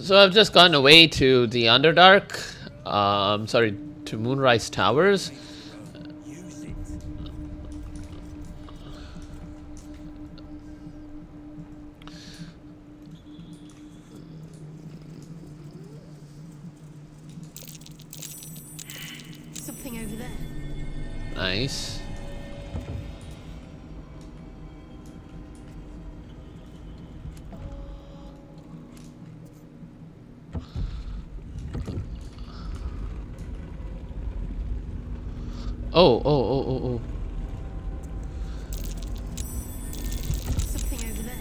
So I've just gone away to the Underdark. Sorry, to Moonrise Towers. Something over there. Nice. Oh. Something over there.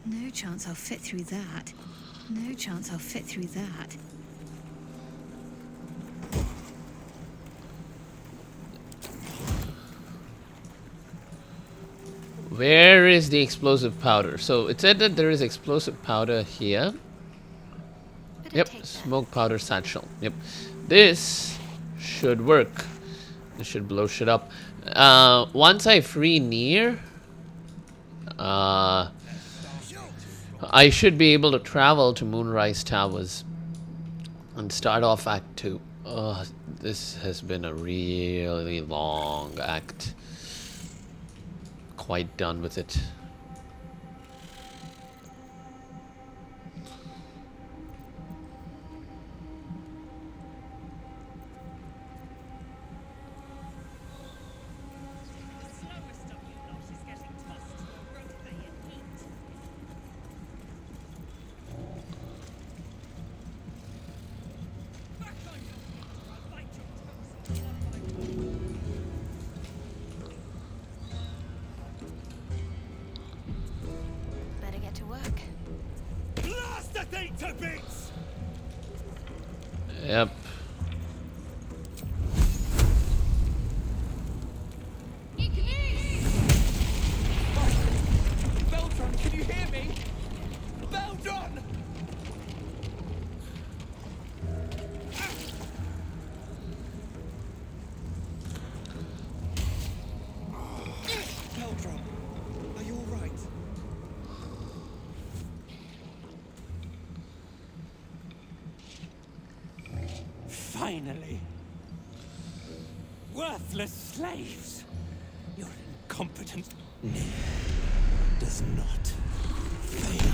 No chance I'll fit through that. No chance I'll fit through that. Where is the explosive powder? So it said that there is explosive powder here. Yep, smoke powder satchel. Yep, this should work. This should blow shit up. Once I free Nier, I should be able to travel to Moonrise Towers and start off Act 2. Oh, this has been a really long act. Quite done with it. Better get to work. Blast the thing to bits! Yep. Baldur, can you hear me? Baldur! Baldur, are you all right? Finally. Worthless slaves. Your incompetent does not fail.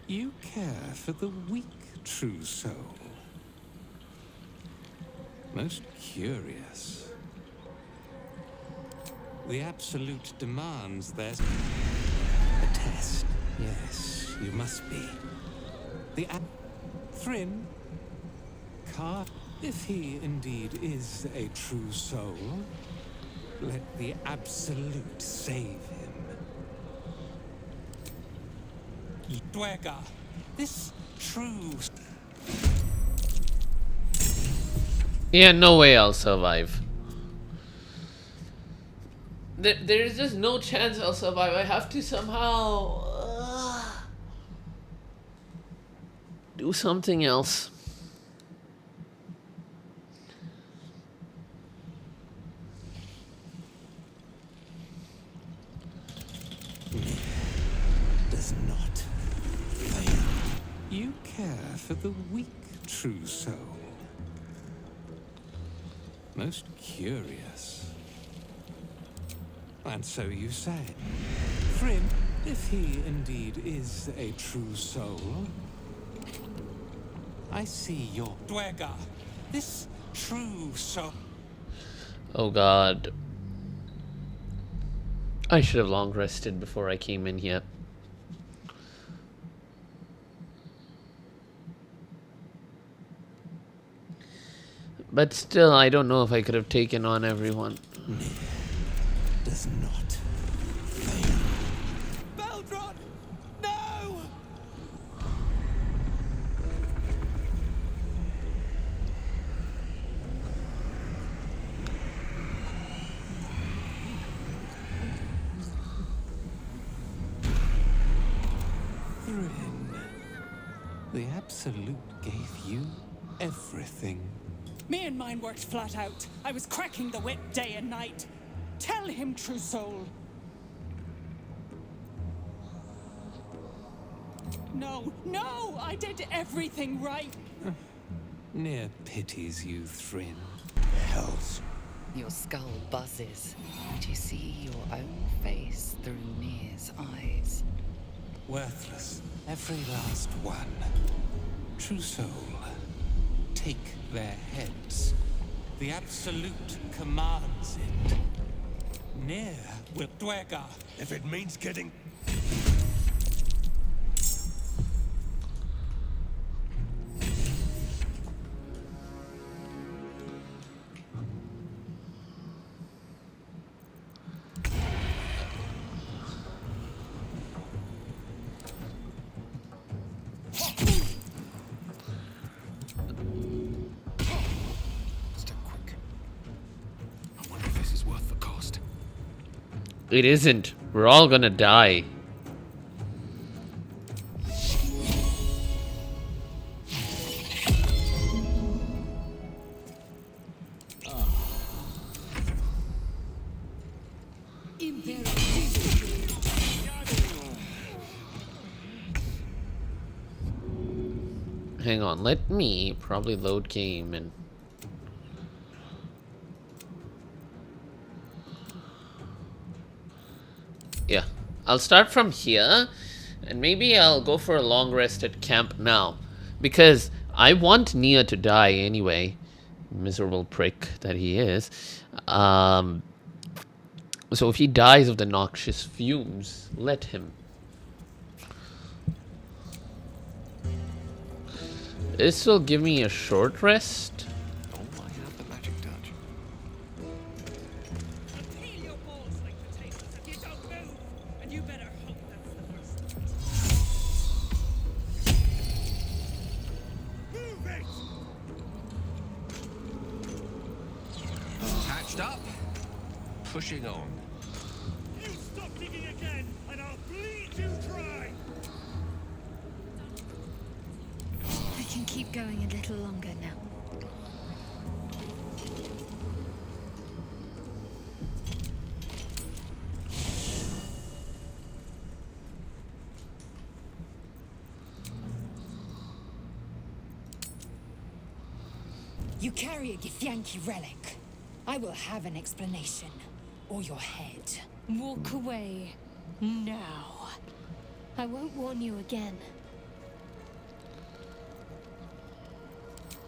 You care for the weak, true soul. Most curious. The Absolute demands there's a test. Yes, you must be. The Faerûn, if he indeed is a true soul, let the Absolute save him. Dwega, this true. Yeah, no way I'll survive. There's just no chance I'll survive. I have to somehow do something else. Does not fail. You care for the weak, true soul. Most curious. And so you say. Faerûn, if he indeed is a true soul, I see your Dwega, this true soul. Oh god. I should have long rested before I came in here. But still, I don't know if I could have taken on everyone. Does not fail. Baldur! No! Faerûn. The Absolute gave you everything. Me and mine worked flat out. I was cracking the whip day and night. Tell him, true soul. No, no! I did everything right. Near pities you, Thryn. Hells. Your skull buzzes, and you see your own face through Nir's eyes. Worthless, every last one. True soul, take their heads. The Absolute commands it. Nir will dwega. If it means getting... Step quick. I wonder if this is worth the cost. It isn't. We're all gonna die. Hang on, let me probably load game and... Yeah, I'll start from here, and maybe I'll go for a long rest at camp now, because I want Nia to die anyway. Miserable prick that he is. So if he dies of the noxious fumes, let him. This will give me a short rest. Oh, I have the magic touch. Peel your balls like potatoes if you don't move! And you better hope that's the worst. Move it! Patched up. Pushing on. You stop digging again, and I'll bleed you dry! I can keep going a little longer now. You carry a Githyanki relic. I will have an explanation. Or your head. Walk away. Now. I won't warn you again.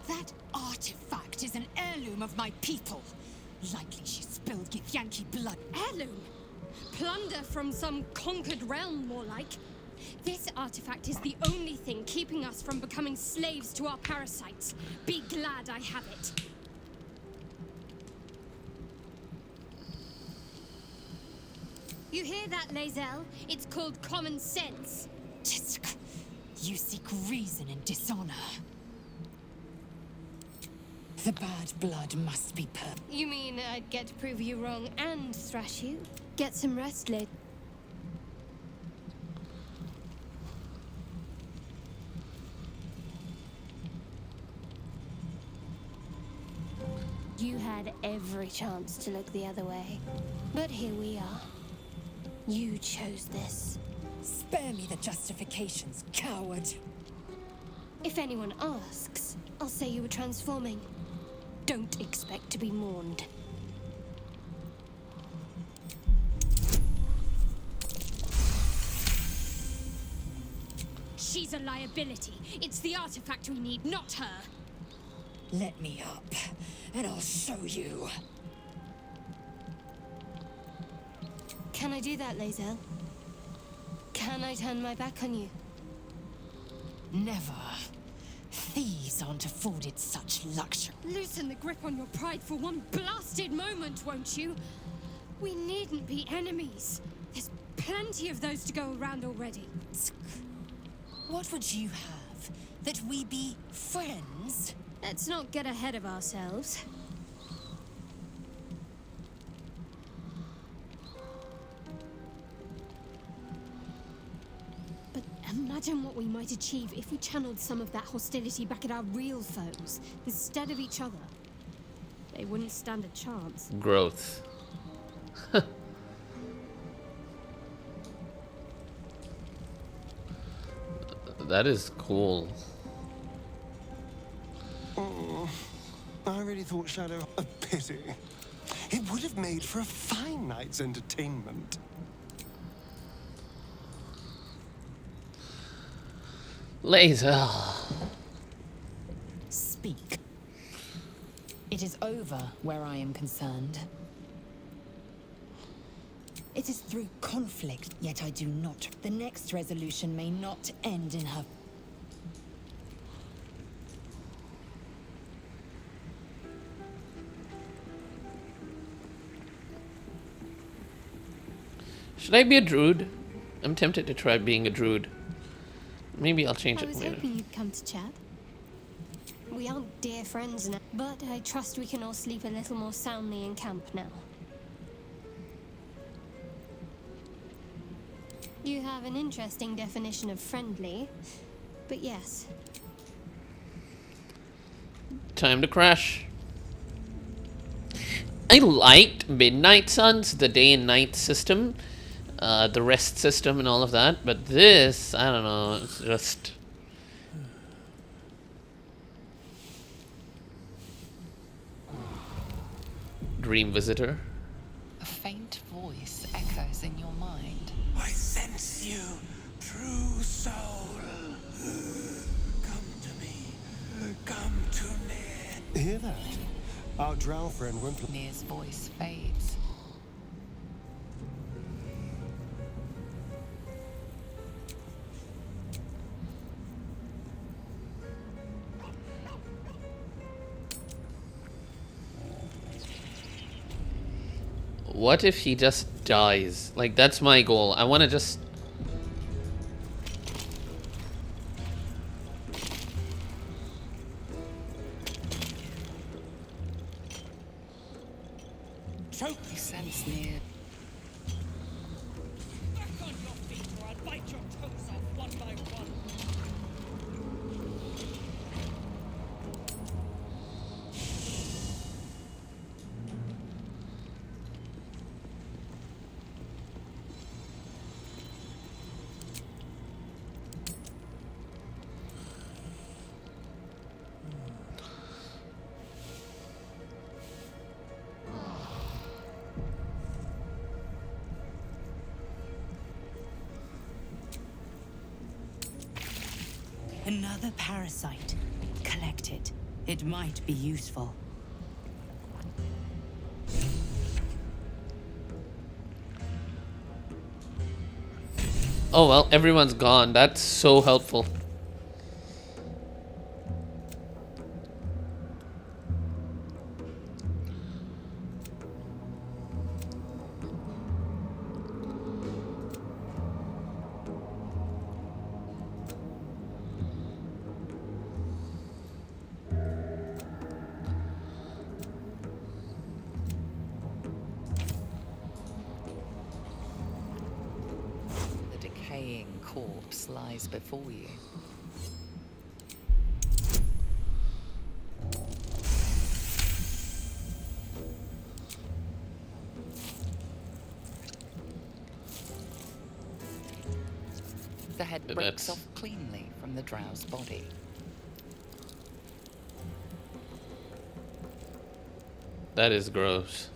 That artifact is an heirloom of my people. Likely she spilled Githyanki blood. Heirloom? Plunder from some conquered realm, more like. This artifact is the only thing keeping us from becoming slaves to our parasites. Be glad I have it. You hear that, Lae'zel? It's called common sense. Tisk. You seek reason in dishonor. The bad blood must be purple. You mean I'd get to prove you wrong and thrash you? Get some rest, Lid. You had every chance to look the other way. But here we are. You chose this. Spare me the justifications, coward. If anyone asks, I'll say you were transforming. Don't expect to be mourned. She's a liability. It's the artifact we need, not her. Let me up, and I'll show you. Can I do that, Lae'zel? Can I turn my back on you? Never. Thieves aren't afforded such luxury. Loosen the grip on your pride for one blasted moment, won't you? We needn't be enemies. There's plenty of those to go around already. What would you have? That we be friends? Let's not get ahead of ourselves. But am Imagine what we might achieve if we channeled some of that hostility back at our real foes instead of each other. They wouldn't stand a chance. Growth. That is cool. I really thought Shadow a pity. It would have made for a fine night's entertainment. Laser. Speak. It is over where I am concerned. It is through conflict, yet I do not. The next resolution may not end in her. Should I be a druid? I'm tempted to try being a druid. Maybe I'll change I it was later. hoping you'd come to chat. We aren't dear friends now, but I trust we can all sleep a little more soundly in camp now. You have an interesting definition of friendly, but yes. Time to crash. I liked Midnight Suns, the day and night system, the rest system and all of that, but this, I don't know, it's just... Dream Visitor. A faint voice echoes in your mind. I sense you, true soul. Come to me. Come too near. Hear that? Our drow friend won't... Near's voice fades. What if he just dies? Like, that's my goal. I want to just... You sense Near. Back on your feet or I'll bite your toes off one by one. Another parasite. Collect it. It might be useful. Oh well, everyone's gone. That's so helpful. The decaying corpse lies before you. The head breaks off cleanly from the drow's body. That is gross.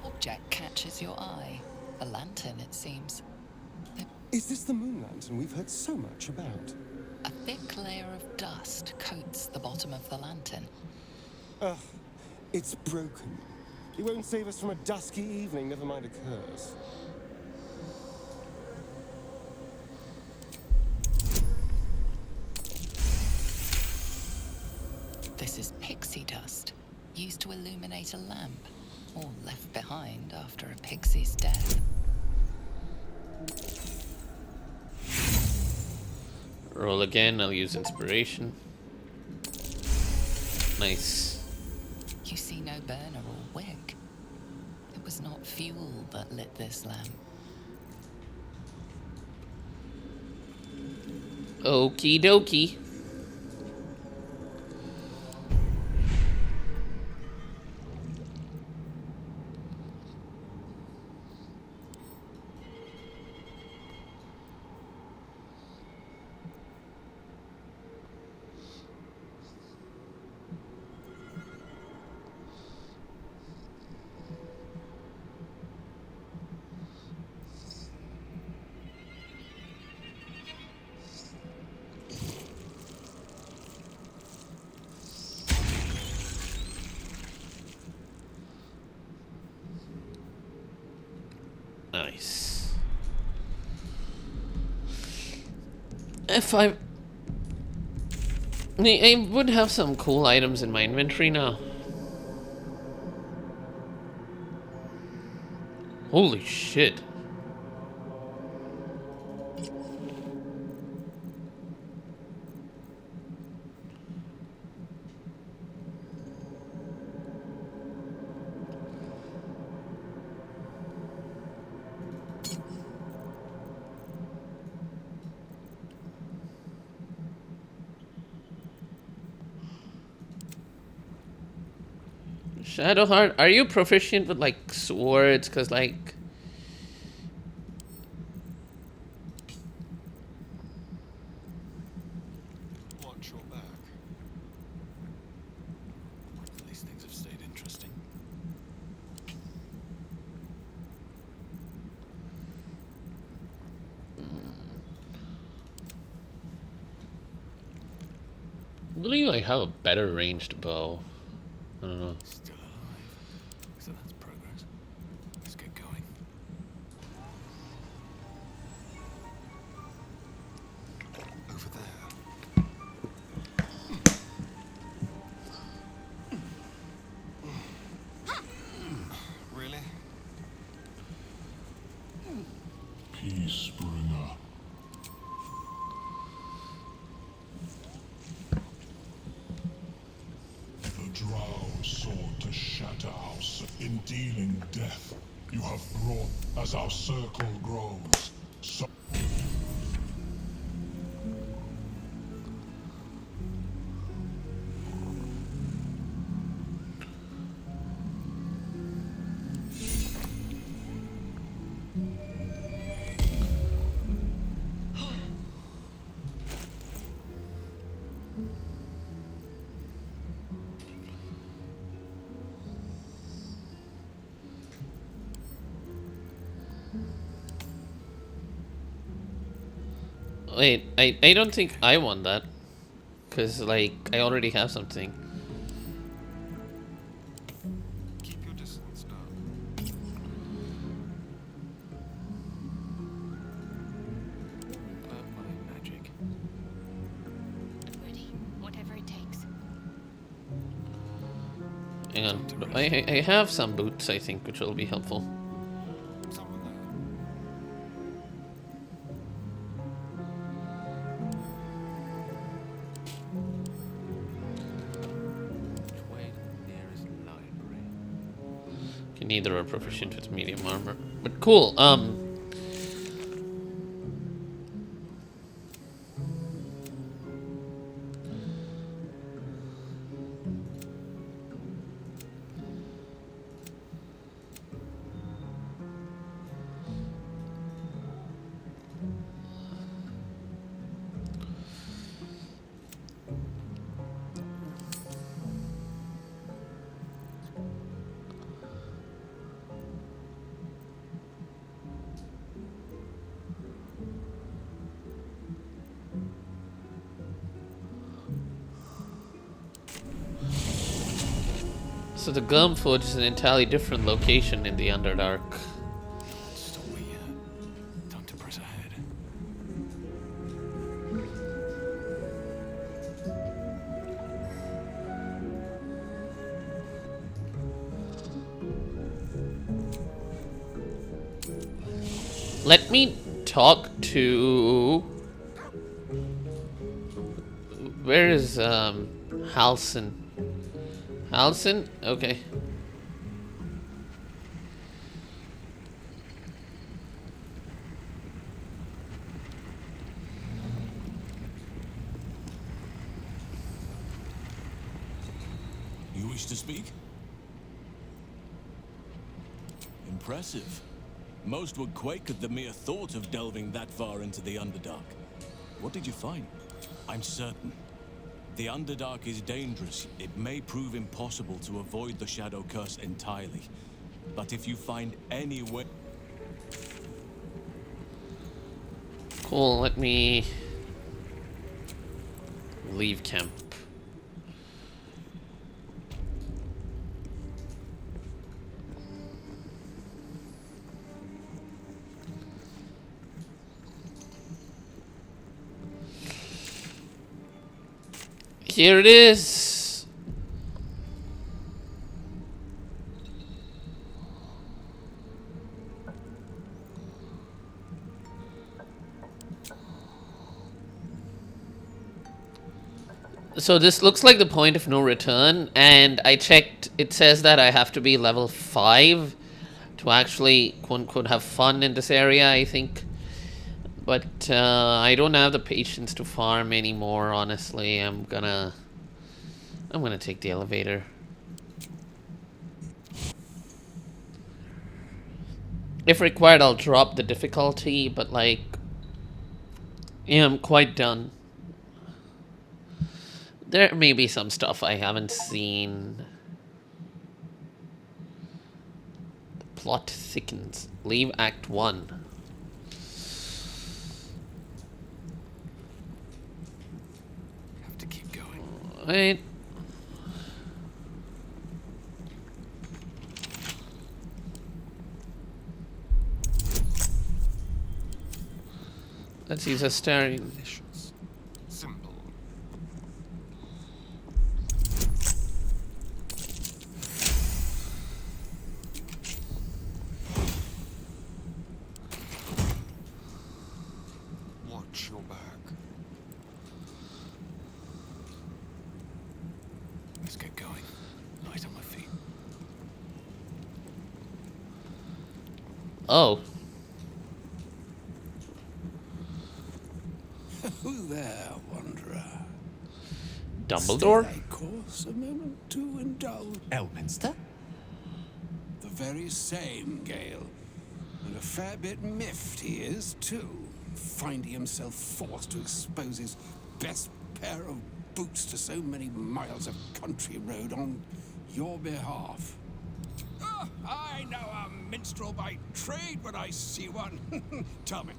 Object catches your eye. A lantern, it seems. Is this the moon lantern we've heard so much about? A thick layer of dust coats the bottom of the lantern. Ugh, it's broken. It won't save us from a dusky evening, never mind a curse. This is pixie dust, used to illuminate a lamp, or left behind after a pixie's death. Roll again, I'll use inspiration. Nice. You see no burner or fuel that lit this lamp. Okie dokie. Nice. If I would have some cool items in my inventory now. Holy shit. Shadowheart, are you proficient with like swords? Cause like Watch your back. At least things have stayed interesting. I believe I have a better ranged bow. I don't know. Still alive. So that's progress. Let's get going. Over there. Really? Peacebringer. The drow sought to shatter our in dealing death. You have brought as our circle grows. So Wait, I don't think I want that. Cause like I already have something. Keep your distance now. My magic. Ready, whatever it takes. Hang on. I have some boots I think which will be helpful. Someone there. Which way to the nearest library? Neither are proficient with medium armor. But cool, so the Gumforge is an entirely different location in the Underdark. Stop me yet. Time to press ahead. Let me talk to... Where is Halson? Halson? Okay. wish to speak? Impressive. Most would quake at the mere thought of delving that far into the Underdark. What did you find? I'm certain. The Underdark is dangerous. It may prove impossible to avoid the Shadow Curse entirely. But if you find any way... Cool, let me leave camp. Here it is. So this looks like the point of no return, and I checked, it says that I have to be level 5 to actually quote-unquote have fun in this area, I think. But I don't have the patience to farm anymore, honestly. I'm gonna take the elevator. If required, I'll drop the difficulty, but like, yeah, I'm quite done. There may be some stuff I haven't seen. The plot thickens. Leave Act 1. Have to keep going. Right. Let's use a staring. Simple. Watch your back. Let's get going. Light on my feet. Oh. Who there, wanderer? Dumbledore? Stay thy course a moment to indulge. Elminster? The very same, Gale. And a fair bit miffed he is, too. Finding himself forced to expose his best pair of boots to so many miles of country road on your behalf. Oh, I know a minstrel by trade when I see one. Tell me,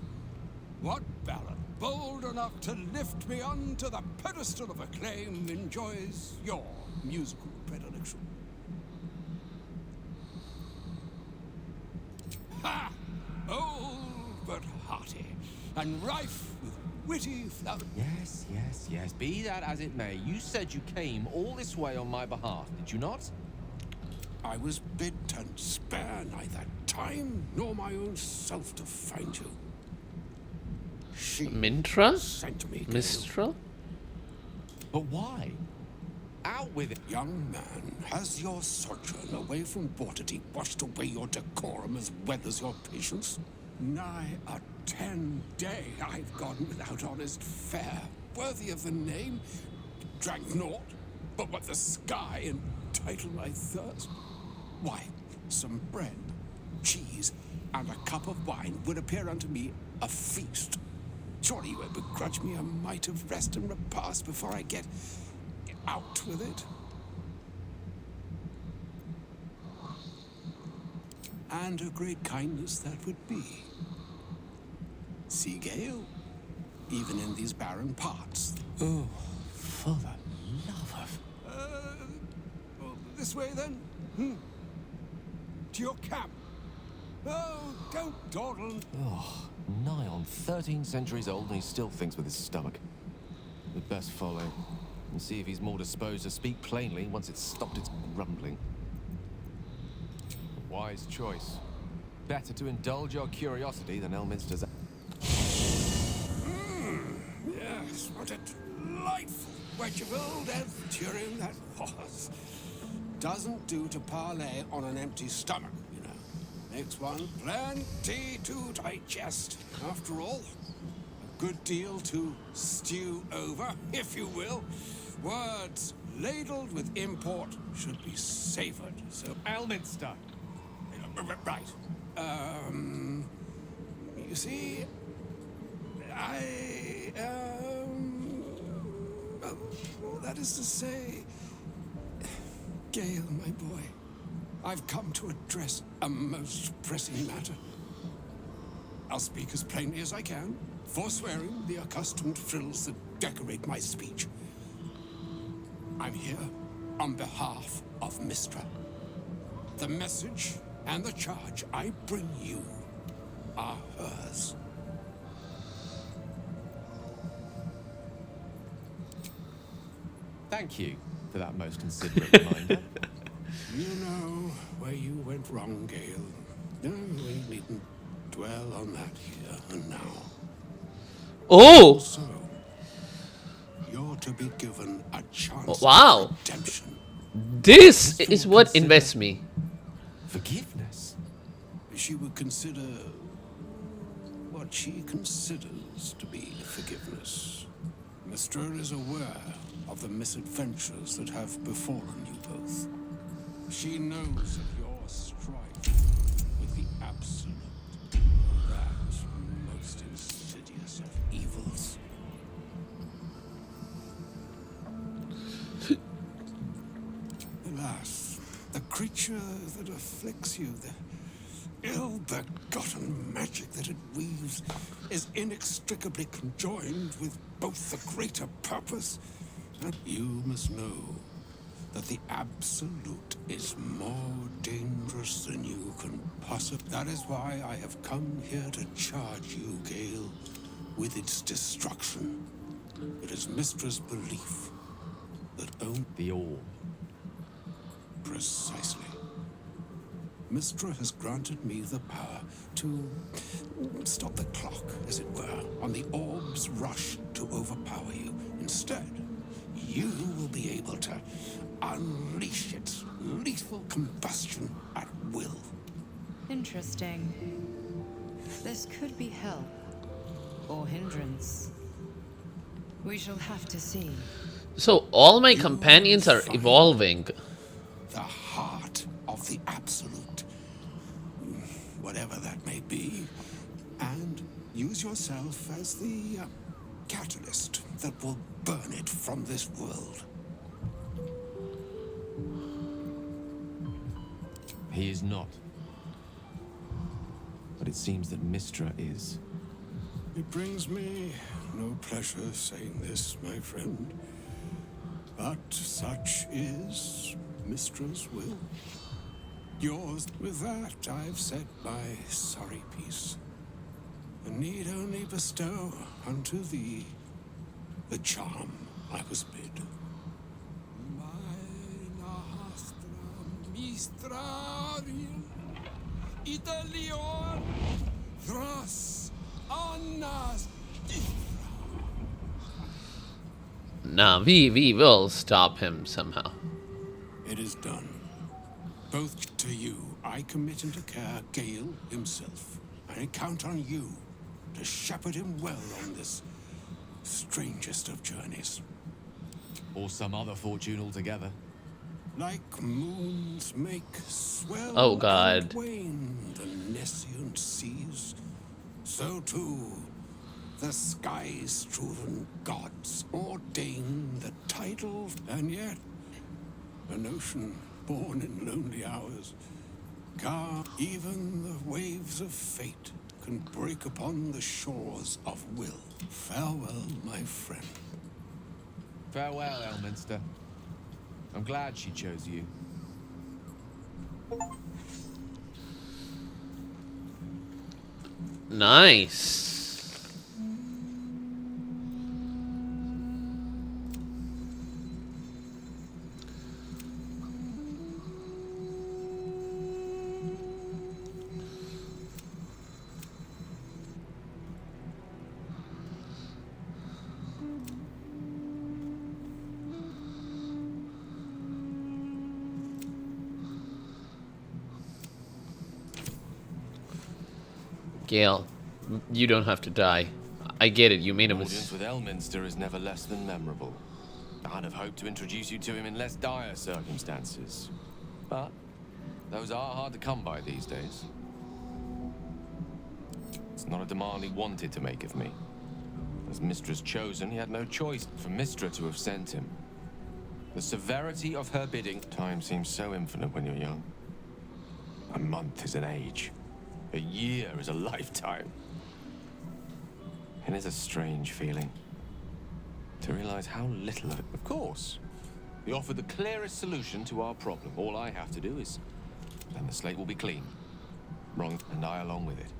what ballad bold enough to lift me onto the pedestal of acclaim enjoys your musical predilection? Ha! Old but hearty, and rife with witty flower. Yes. Be that as it may, you said you came all this way on my behalf, did you not? I was bid to spare neither time nor my own self to find you. She Mintra? sent me, Mistral? But why? Out with it. Young man, has your sojourn away from Bortity washed away your decorum as well as your patience? Nigh a 10-day I've gone without honest fare, worthy of the name. Drank naught, but what the sky entitled my thirst. Why, some bread, cheese, and a cup of wine would appear unto me a feast. Surely you won't begrudge me a mite of rest and repast before I get out with it. And a great kindness that would be. See, Gale, even in these barren parts. Oh, for the love of... Well, this way then? To your camp. Oh, don't dawdle. Oh, nigh on 13 centuries old and he still thinks with his stomach. We'd best follow and see if he's more disposed to speak plainly once it's stopped its grumbling. Wise choice. Better to indulge your curiosity than Elminster's... Yes, what a delightful wedge of old Elfturian that was. Doesn't do to parley on an empty stomach, you know. Makes one plenty to digest. After all, a good deal to stew over, if you will. Words ladled with import should be savored. So Elminster. right. You see, that is to say, Gale, my boy, I've come to address a most pressing matter. I'll speak as plainly as I can, forswearing the accustomed frills that decorate my speech. I'm here on behalf of Mystra. The message and the charge I bring you are hers. Thank you for that most considerate reminder. You know where you went wrong, Gale. No, we needn't dwell on that here and now. Oh! So, you're to be given a chance Wow! of redemption. This is what invests me. Forgiveness? She would consider what she considers to be forgiveness. Mystra is aware of the misadventures that have befallen you both. She knows of your strife with the Absolute, that most insidious of evils. Alas, the creature that afflicts you, the ill-begotten magic that it weaves, is inextricably conjoined with both the greater purpose and you must know that the Absolute is more dangerous than you can possibly. That is why I have come here to charge you, Gale, with its destruction. It is Mystra's belief that only the orb. Precisely. Mystra has granted me the power to stop the clock, as it were, on the orb's rush to overpower you. Instead, you will be able to unleash its lethal combustion at will. Interesting. This could be help or hindrance. We shall have to see. So all my companions are evolving. The heart of the Absolute, whatever that may be, and use yourself as the catalyst that will burn it from this world. He is not. But it seems that Mystra is. It brings me no pleasure saying this, my friend, but such is Mystra's will. Yours. With that, I've said my sorry piece, and need only bestow unto thee the charm I was bid. Italion thras annas. Nah, we will stop him somehow. It is done. Both to you, I commit into care Gale himself. I count on you to shepherd him well on this strangest of journeys. Or some other fortune altogether. Like moons make swell Oh, God. and wane the nescient seas, so too the sky-strewn gods ordain the tidal, and yet an ocean born in lonely hours, calm, even the waves of fate can break upon the shores of will. Farewell, my friend. Farewell, Elminster. I'm glad she chose you. Nice. Gale, you don't have to die. I get it, you made a Audience mistake. with Elminster is never less than memorable. I'd have hoped to introduce you to him in less dire circumstances. But those are hard to come by these days. It's not a demand he wanted to make of me. As Mistress chosen, he had no choice for Mistra to have sent him. The severity of her bidding. Time seems so infinite when you're young. A month is an age. A year is a lifetime. It is a strange feeling to realize how little of it. Of course, we offer the clearest solution to our problem. All I have to do is, then the slate will be clean. Wrong, and I along with it.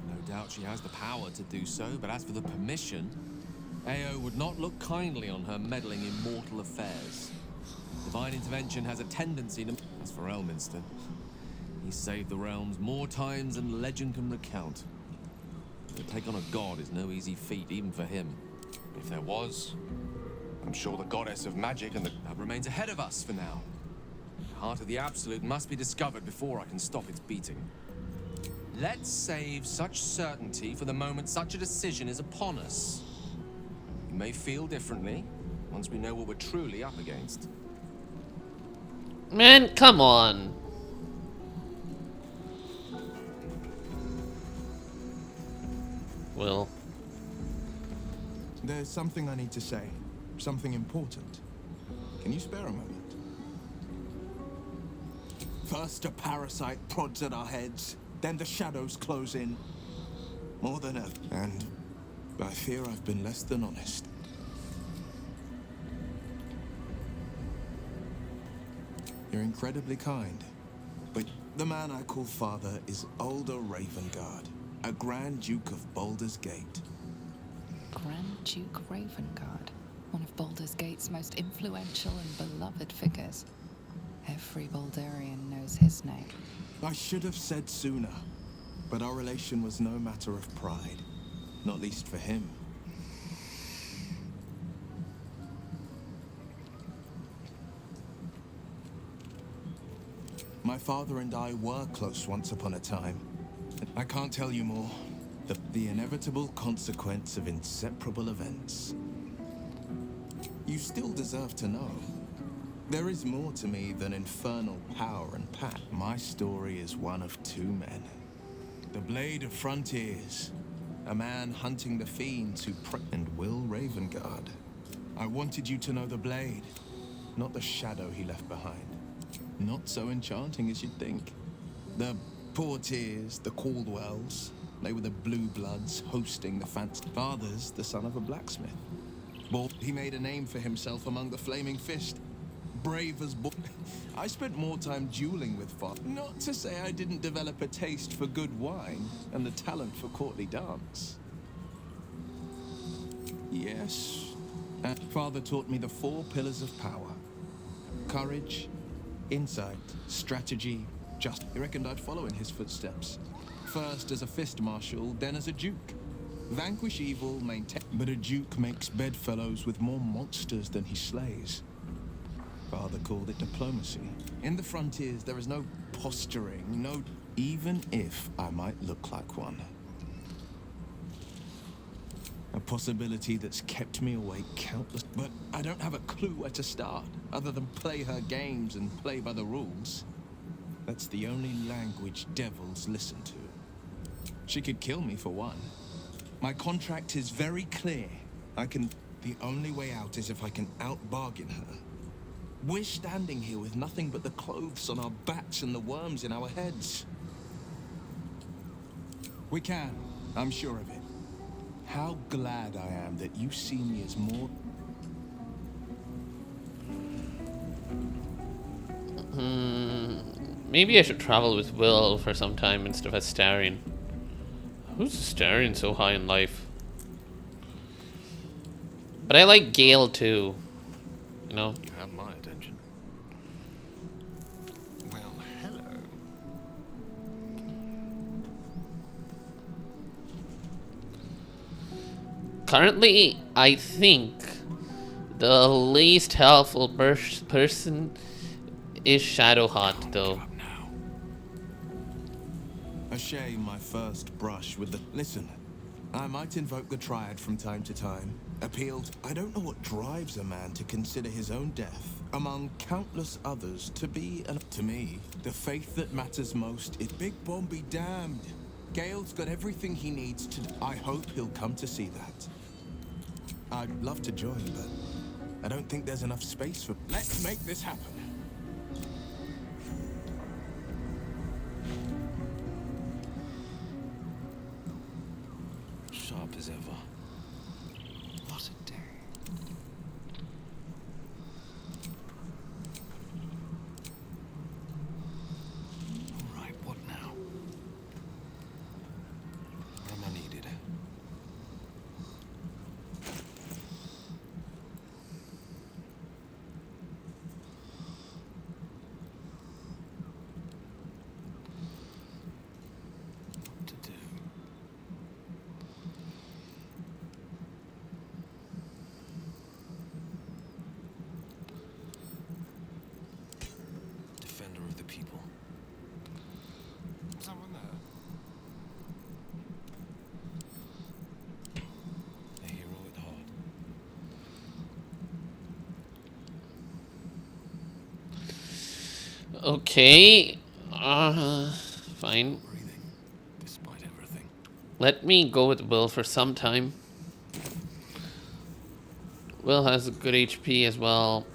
No doubt she has the power to do so, but as for the permission, Ao would not look kindly on her meddling in mortal affairs. Divine intervention has a tendency to... As for Elminster, he saved the realms more times than legend can recount. To take on a god is no easy feat, even for him. If there was, I'm sure the goddess of magic and that remains ahead of us for now. The heart of the Absolute must be discovered before I can stop its beating. Let's save such certainty for the moment such a decision is upon us. We may feel differently once we know what we're truly up against. Man, come on. Will. There's something I need to say. Something important. Can you spare a moment? First a parasite prods at our heads, then the shadows close in. More than ever. And I fear I've been less than honest. You're incredibly kind. But the man I call father is Ulder Ravengard, a Grand Duke of Baldur's Gate. Grand Duke Ravengard, one of Baldur's Gate's most influential and beloved figures. Every Baldurian knows his name. I should have said sooner, but our relation was no matter of pride, not least for him. My father and I were close once upon a time. I can't tell you more. The inevitable consequence of inseparable events. You still deserve to know. There is more to me than infernal power and pat. My story is one of two men. The Blade of Frontiers. A man hunting the fiends who and Will Ravengard. I wanted you to know the Blade, not the shadow he left behind. Not so enchanting as you'd think. The Portiers, the Caldwells, they were the blue bloods hosting the fancy. Father's the son of a blacksmith. He made a name for himself among the Flaming Fist. Brave as bull. I spent more time dueling with father. Not to say I didn't develop a taste for good wine and the talent for courtly dance. Yes, and father taught me the 4 pillars of power. Courage, insight, strategy, just. He reckoned I'd follow in his footsteps. First as a fist marshal, then as a duke. Vanquish evil, maintain. But a duke makes bedfellows with more monsters than he slays. Father called it diplomacy. In the frontiers, there is no posturing, no... Even if I might look like one. A possibility that's kept me awake countless... But I don't have a clue where to start, other than play her games and play by the rules. That's the only language devils listen to. She could kill me for one. My contract is very clear. The only way out is if I can out-bargain her. We're standing here with nothing but the clothes on our backs and the worms in our heads. We can, I'm sure of it. How glad I am that you see me as more... Maybe I should travel with Will for some time instead of Astarion. Who's Astarion so high in life? But I like Gale too. You know? You have my attention. Well, hello. Currently, I think the least helpful person is Shadowheart, though. A shame my first brush with the... Listen, I might invoke the Triad from time to time. Appealed. I don't know what drives a man to consider his own death, among countless others, to be an... To me, the faith that matters most is... Big Bomb be damned. Gale's got everything he needs to... I hope he'll come to see that. I'd love to join, but I don't think there's enough space for... Let's make this happen. Sharp as ever. What a day. All right, what now? Where am I needed? What to do? Defender of the people. Someone there? A hero at heart. Okay. Fine. Breathing, despite everything. Let me go with Will for some time. Will has a good HP as well.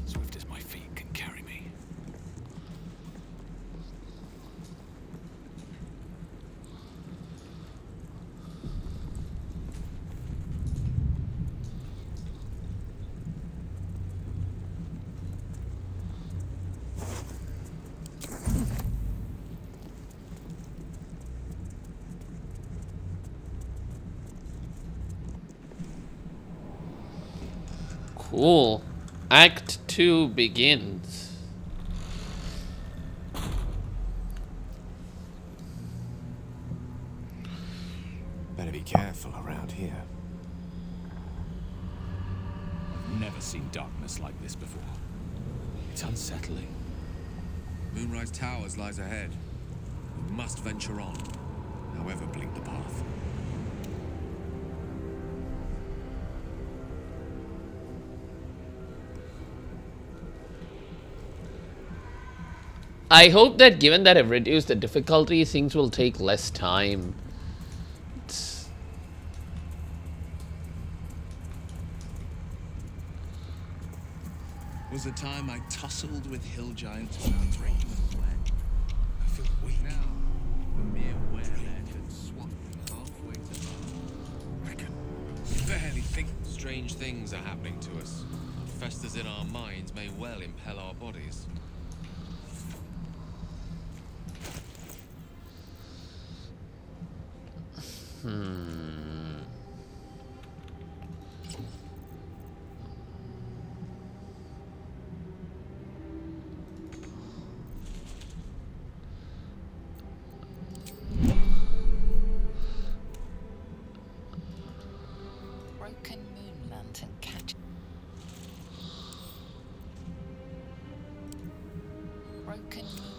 Swift as my feet can carry me. Cool. Act 2 begins. Better be careful around here. I've never seen darkness like this before. It's unsettling. Moonrise Towers lies ahead. We must venture on, however bleak the path. I hope that given that I've reduced the difficulty, things will take less time. Was the time I tussled with hill giants when I drained with bled. I feel weak. Now, the mere werehead had swapped halfway to the reckon. Barely think. Strange things are happening to us. What festers in our minds may well impel our bodies. Broken moon lantern catch. Broken moon.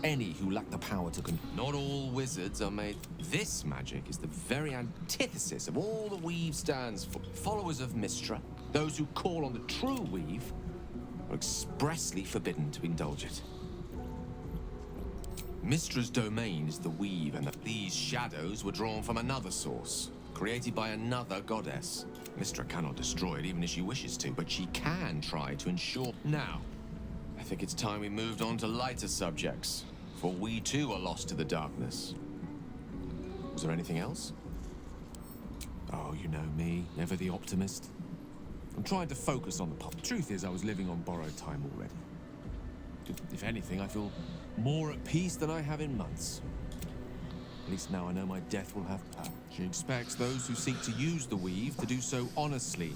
Any who lack the power to Not all wizards are made. This magic is the very antithesis of all the weave stands for. Followers of Mystra, those who call on the true weave, are expressly forbidden to indulge it. Mystra's domain is the weave, and these shadows were drawn from another source, created by another goddess. Mystra cannot destroy it even if she wishes to, but she can try to ensure. Now, I think it's time we moved on to lighter subjects. For we too are lost to the darkness. Was there anything else? Oh, you know me, never the optimist. I'm trying to focus on the truth is I was living on borrowed time already. If anything, I feel more at peace than I have in months. At least now I know my death will have power. She expects those who seek to use the weave to do so honestly,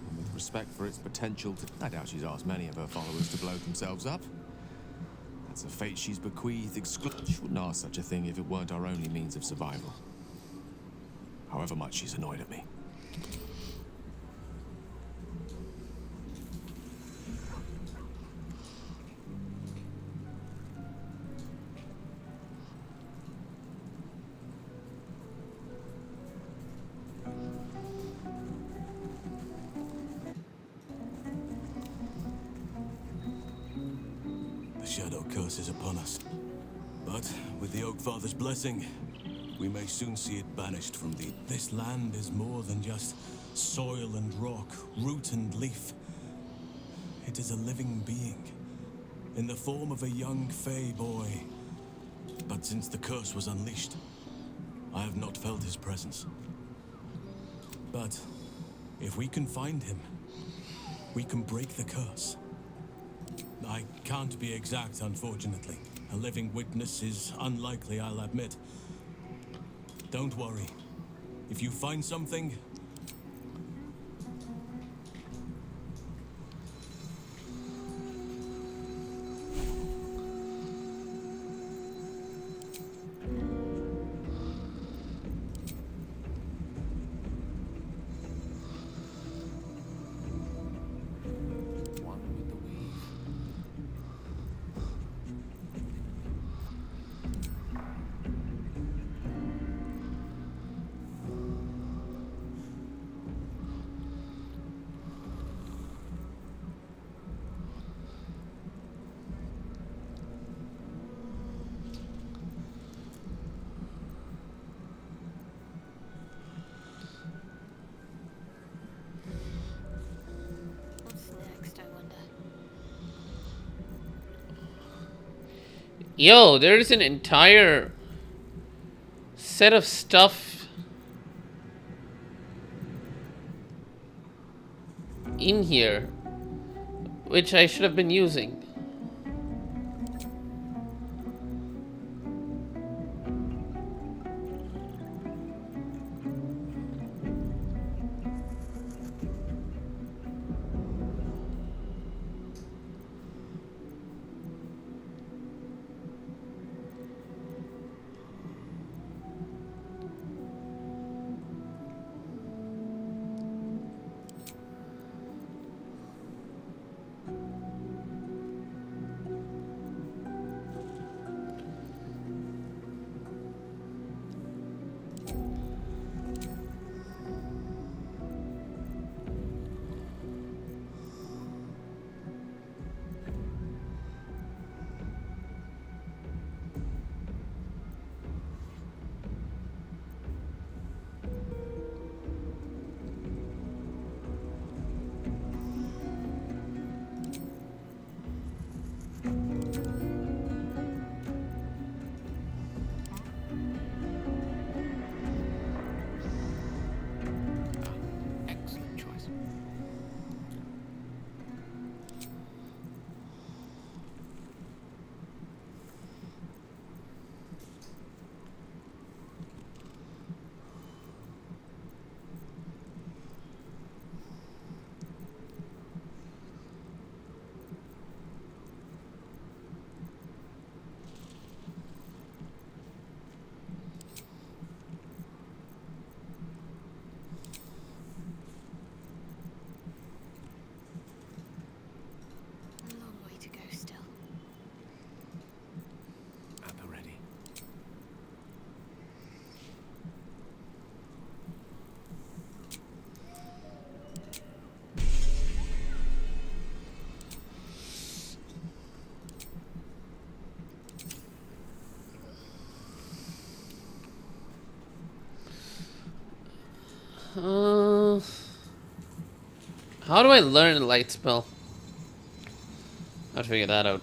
and with respect for its potential to... I doubt she's asked many of her followers to blow themselves up. That's a fate she's bequeathed She wouldn't ask such a thing if it weren't our only means of survival. However much she's annoyed at me. The shadow curse is upon us. But with the Oak Father's blessing, we may soon see it banished from the... This land is more than just soil and rock, root and leaf. It is a living being, in the form of a young Fey boy. But since the curse was unleashed, I have not felt his presence. But if we can find him, we can break the curse. I can't be exact, unfortunately. A living witness is unlikely, I'll admit. Don't worry. If you find something... Yo, there is an entire set of stuff in here which I should have been using. How do I learn a light spell? I'll figure that out.